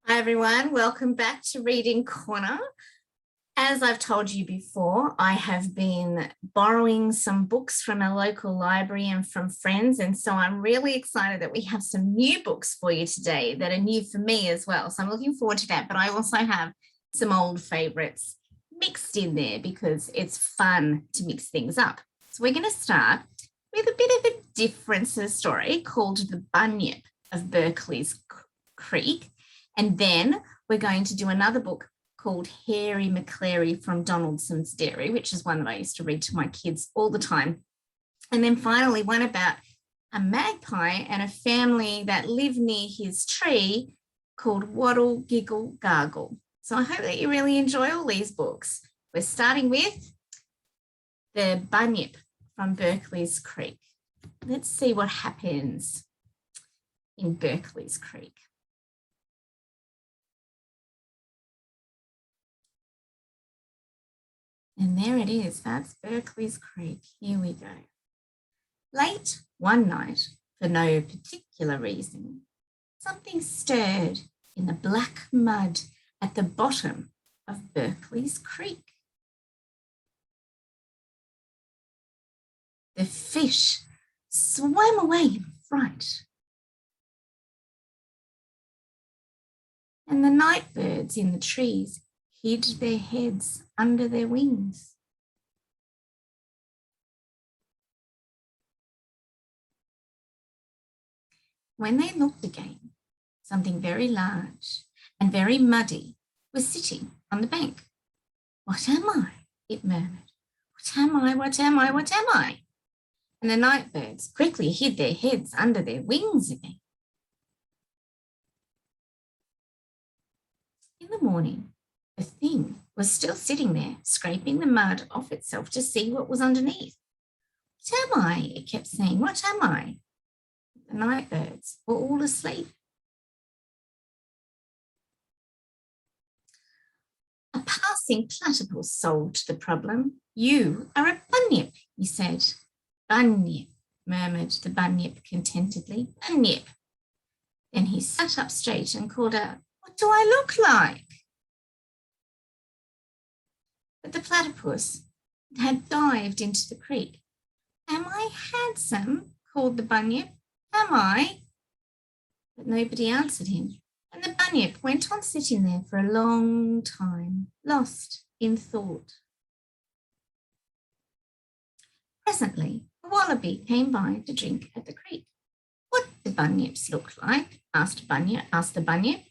Hi everyone, welcome back to Reading Corner. As I've told you before, I have been borrowing some books from a local library and from friends, and so I'm really excited that we have some new books for you today that are new for me as well. So I'm looking forward to that, but I also have some old favourites mixed in there because it's fun to mix things up. So we're going to start with a bit of a different story called The Bunyip of Berkeley's Creek. And then we're going to do another book called Hairy Maclary from Donaldson's Dairy, which is one that I used to read to my kids all the time. And then finally, one about a magpie and a family that live near his tree called Waddle, Giggle, Gargle. So I hope that you really enjoy all these books. We're starting with The Bunyip from Berkeley's Creek. Let's see what happens in Berkeley's Creek. And there it is, that's Berkeley's Creek. Here we go. Late one night, for no particular reason, something stirred in the black mud at the bottom of Berkeley's Creek. The fish swam away in fright. And the night birds in the trees hid their heads under their wings. When they looked again, something very large and very muddy was sitting on the bank. "What am I?" it murmured. "What am I? What am I? What am I?" And the night birds quickly hid their heads under their wings again. In the morning, the thing was still sitting there, scraping the mud off itself to see what was underneath. "What am I?" it kept saying. "What am I?" The night birds were all asleep. A passing platypus solved the problem. "You are a bunyip," he said. "Bunyip," murmured the bunyip contentedly. "Bunyip." Then he sat up straight and called out, "What do I look like?" But the platypus had dived into the creek. "Am I handsome?" called the bunyip. "Am I?" But nobody answered him, and the bunyip went on sitting there for a long time, lost in thought. Presently, a wallaby came by to drink at the creek. "What do bunyips look like?" asked the bunyip.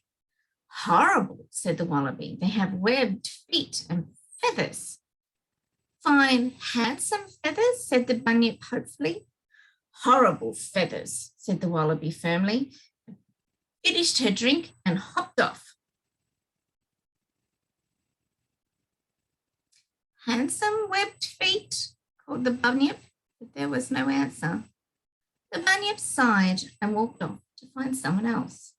"Horrible," said the wallaby. "They have webbed feet and feathers." "Fine, handsome feathers," said the bunyip hopefully. "Horrible feathers," said the wallaby firmly, finished her drink and hopped off. "Handsome webbed feet," called the bunyip, but there was no answer. The bunyip sighed and walked off to find someone else.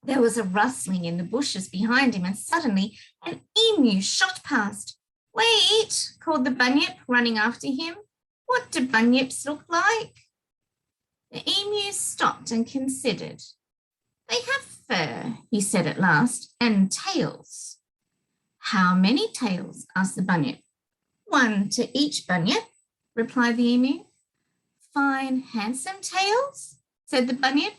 There was a rustling in the bushes behind him, and suddenly an emu shot past. "Wait," called the bunyip, running after him. "What do bunyips look like?" The emu stopped and considered. "They have fur," he said at last, "and tails." "How many tails?" asked the bunyip. "One to each bunyip," replied the emu. "Fine, handsome tails?" said the bunyip.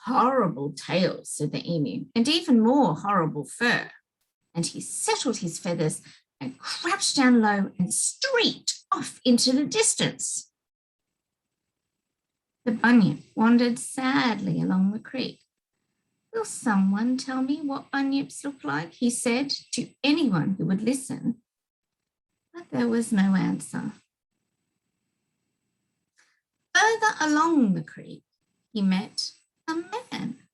"Horrible tails," said the emu, "and even more horrible fur." And he settled his feathers and crouched down low and streaked off into the distance. The bunyip wandered sadly along the creek. "Will someone tell me what bunyips look like?" he said to anyone who would listen. But there was no answer. Further along the creek, he met a man.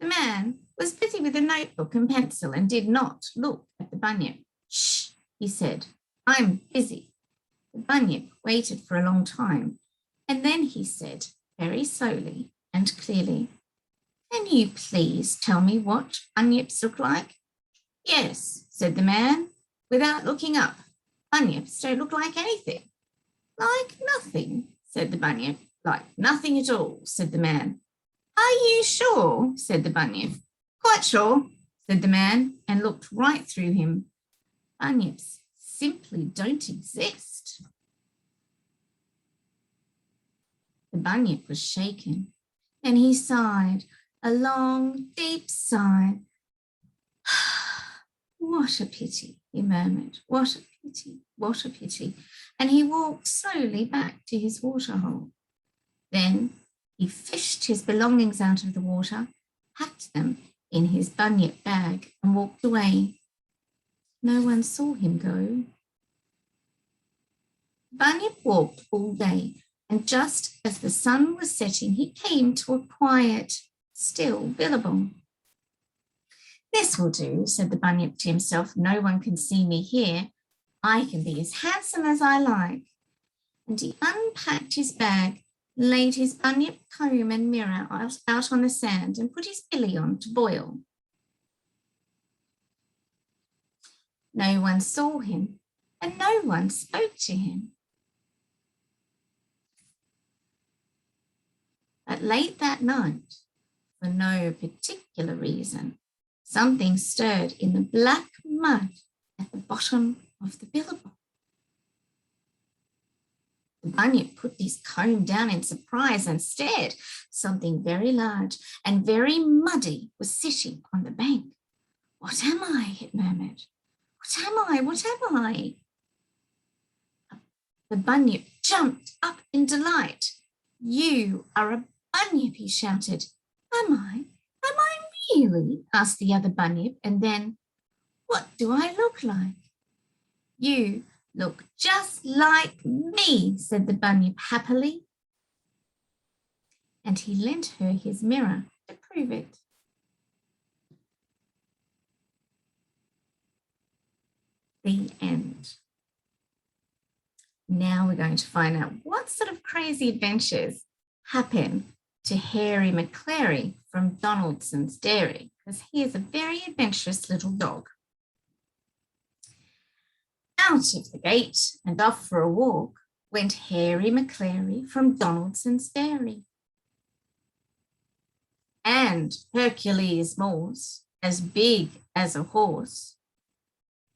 The man was busy with a notebook and pencil and did not look at the bunyip. "Shh," he said, "I'm busy." The bunyip waited for a long time, and then he said very slowly and clearly, "Can you please tell me what bunyips look like?" "Yes," said the man, without looking up. "Bunyips don't look like anything." "Like nothing," said the bunyip. Like nothing at all, said the man. Are you sure? Said the Bunyip. Quite sure, said the man, and looked right through him. Bunyips simply don't exist. The Bunyip was shaken, and he sighed, a long, deep sigh. What a pity, he murmured. What a pity, what a pity. And he walked slowly back to his waterhole. Then he fished his belongings out of the water, packed them in his bunyip bag, and walked away. No one saw him go. Bunyip walked all day, and just as the sun was setting, he came to a quiet, still billabong. This will do, said the Bunyip to himself. No one can see me here. I can be as handsome as I like. And he unpacked his bag, laid his bunyip comb and mirror out on the sand, and put his billy on to boil. No one saw him, and no one spoke to him. But late that night, for no particular reason, something stirred in the black mud at the bottom of the billabong. The Bunyip put his comb down in surprise and stared. Something very large and very muddy was sitting on the bank. What am I? It murmured. What am I? What am I? The Bunyip jumped up in delight. You are a Bunyip, he shouted. Am I? Am I really? Asked the other Bunyip, and then, what do I look like? You look just like me, said the Bunyip happily. And he lent her his mirror to prove it. The end. Now we're going to find out what sort of crazy adventures happen to Hairy Maclary from Donaldson's Dairy, because he is a very adventurous little dog. Out of the gate and off for a walk went Hairy Maclary from Donaldson's Dairy. And Hercules Morse, as big as a horse,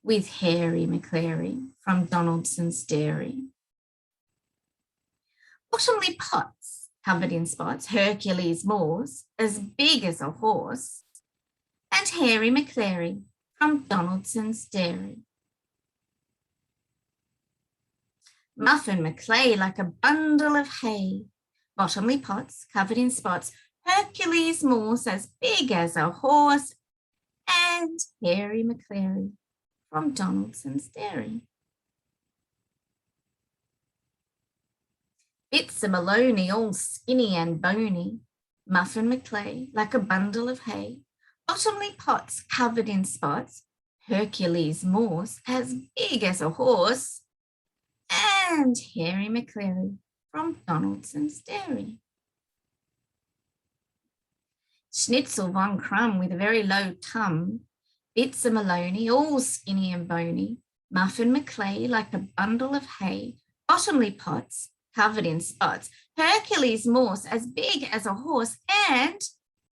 with Hairy Maclary from Donaldson's Dairy. Bottomly pots covered in spots, Hercules Morse, as big as a horse, and Hairy Maclary from Donaldson's Dairy. Muffin Maclay like a bundle of hay, bottomly pots covered in spots, Hercules Morse as big as a horse, and Hairy Maclary from Donaldson's Dairy. Bits of Maloney all skinny and bony, Muffin Maclay like a bundle of hay, bottomly pots covered in spots, Hercules Morse as big as a horse, and Hairy Maclary from Donaldson's Dairy. Schnitzel von Crumb with a very low tum, Bits of Maloney all skinny and bony, Muffin Maclay like a bundle of hay, bottomly pots covered in spots, Hercules Morse as big as a horse, and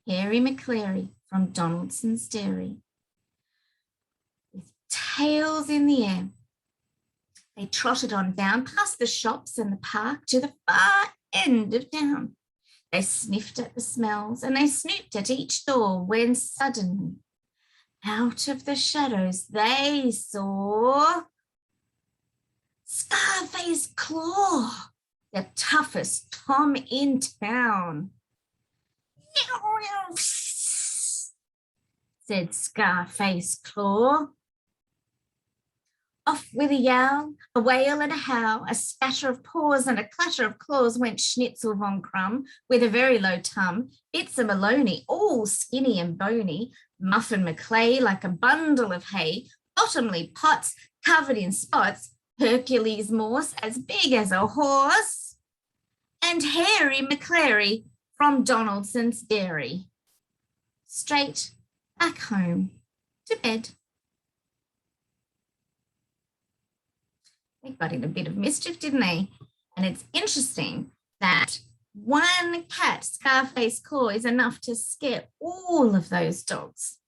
Hairy Maclary from Donaldson's Dairy. With tails in the air, they trotted on down past the shops and the park to the far end of town. They sniffed at the smells and they snooped at each door when suddenly, out of the shadows, they saw Scarface Claw, the toughest Tom in town. Said Scarface Claw. Off with a yowl, a wail and a howl, a spatter of paws and a clatter of claws went Schnitzel von Crumb with a very low tum, Bits of Maloney all skinny and bony, Muffin Maclay like a bundle of hay, bottomly pots covered in spots, Hercules Morse as big as a horse, and Hairy Maclary from Donaldson's Dairy. Straight back home to bed. They got in a bit of mischief, didn't they? And it's interesting that One cat, Scarface Claw, is enough to scare all of those dogs.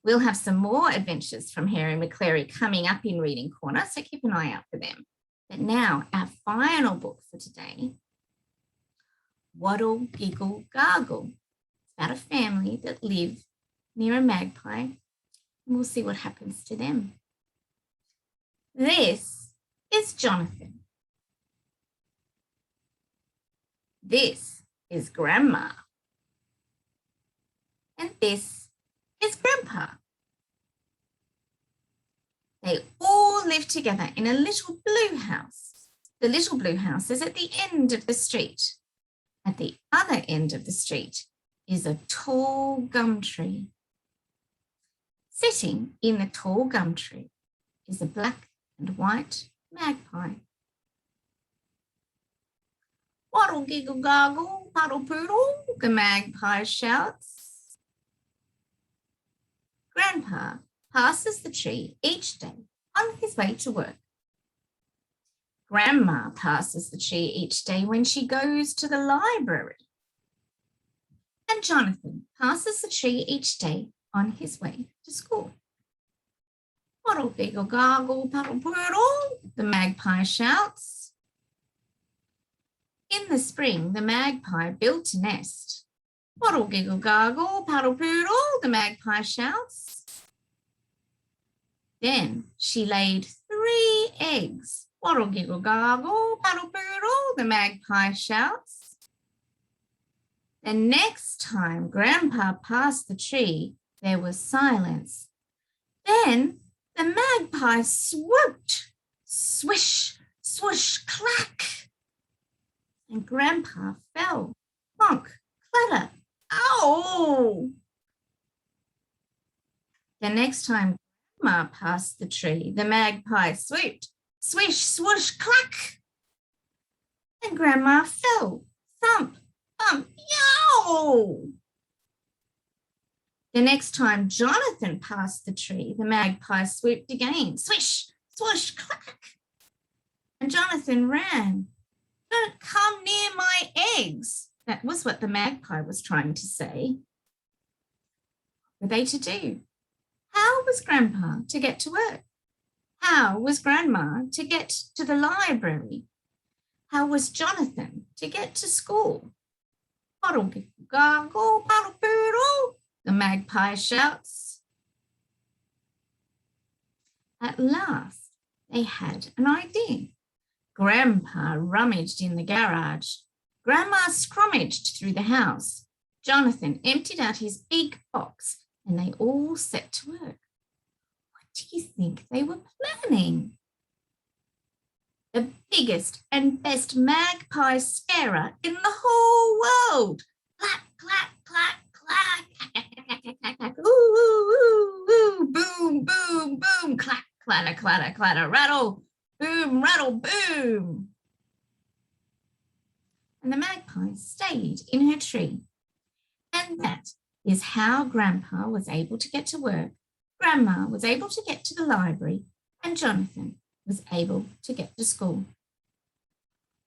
We'll have some more adventures from Hairy Maclary coming up in Reading Corner, so keep an eye out for them. But now, our final book for today, Waddle, Giggle, Gargle. It's about a family that live near a magpie, and we'll see what happens to them. This is Jonathan. This is Grandma. And this is Grandpa. They all live together in a little blue house. The little blue house is at the end of the street. At the other end of the street is a tall gum tree. Sitting in the tall gum tree is a black and white magpie. Waddle, giggle, gargle, puddle, poodle, the magpie shouts. Grandpa passes the tree each day on his way to work. Grandma passes the tree each day when she goes to the library. And Jonathan passes the tree each day on his way to school. Waddle, giggle, gargle, puddle, poodle, the magpie shouts. In the spring, the magpie built a nest. Waddle, giggle, gargle, puddle, poodle, the magpie shouts. Then she laid 3 eggs. Waddle, giggle, gargle, puddle, poodle, the magpie shouts. The next time Grandpa passed the tree, there was silence. Then the magpie swooped, swish, swoosh, clack. And Grandpa fell, plonk, clatter, ow! The next time Grandma passed the tree, the magpie swooped, swish, swoosh, clack. And Grandma fell, thump, thump, yow! The next time Jonathan passed the tree, the magpie swooped again, swish, swoosh, clack. And Jonathan ran. Don't come near my eggs. That was what the magpie was trying to say. What were they to do? How was Grandpa to get to work? How was Grandma to get to the library? How was Jonathan to get to school? Waddle, giggle, gargle, puddle, poodle, the magpie shouts. At last, they had an idea. Grandpa rummaged in the garage. Grandma scrummaged through the house. Jonathan emptied out his big box and they all set to work. What do you think they were planning? The biggest and best magpie scarer in the whole world. Clack, clack, clack, clack. Ooh, ooh, ooh, ooh. Boom, boom, boom. Clack, clatter, clatter, clatter, rattle. Boom, rattle, boom. And the magpie stayed in her tree. And that is how Grandpa was able to get to work, Grandma was able to get to the library, and Jonathan was able to get to school.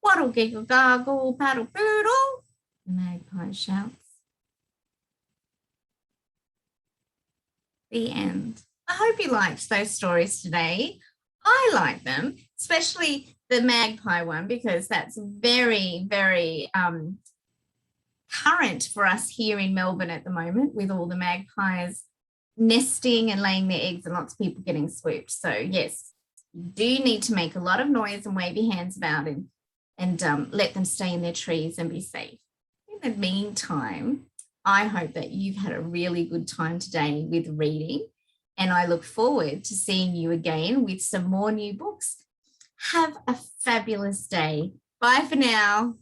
Waddle, giggle, gargle, paddle, poodle, the magpie shouts. The end. I hope you liked those stories today. I like them, especially the magpie one, because that's very, very current for us here in Melbourne at the moment, with all the magpies nesting and laying their eggs and lots of people getting swooped. So yes, you do need to make a lot of noise and wave your hands about and let them stay in their trees and be safe. In the meantime, I hope that you've had a really good time today with reading, and I look forward to seeing you again with some more new books. Have a fabulous day. Bye for now.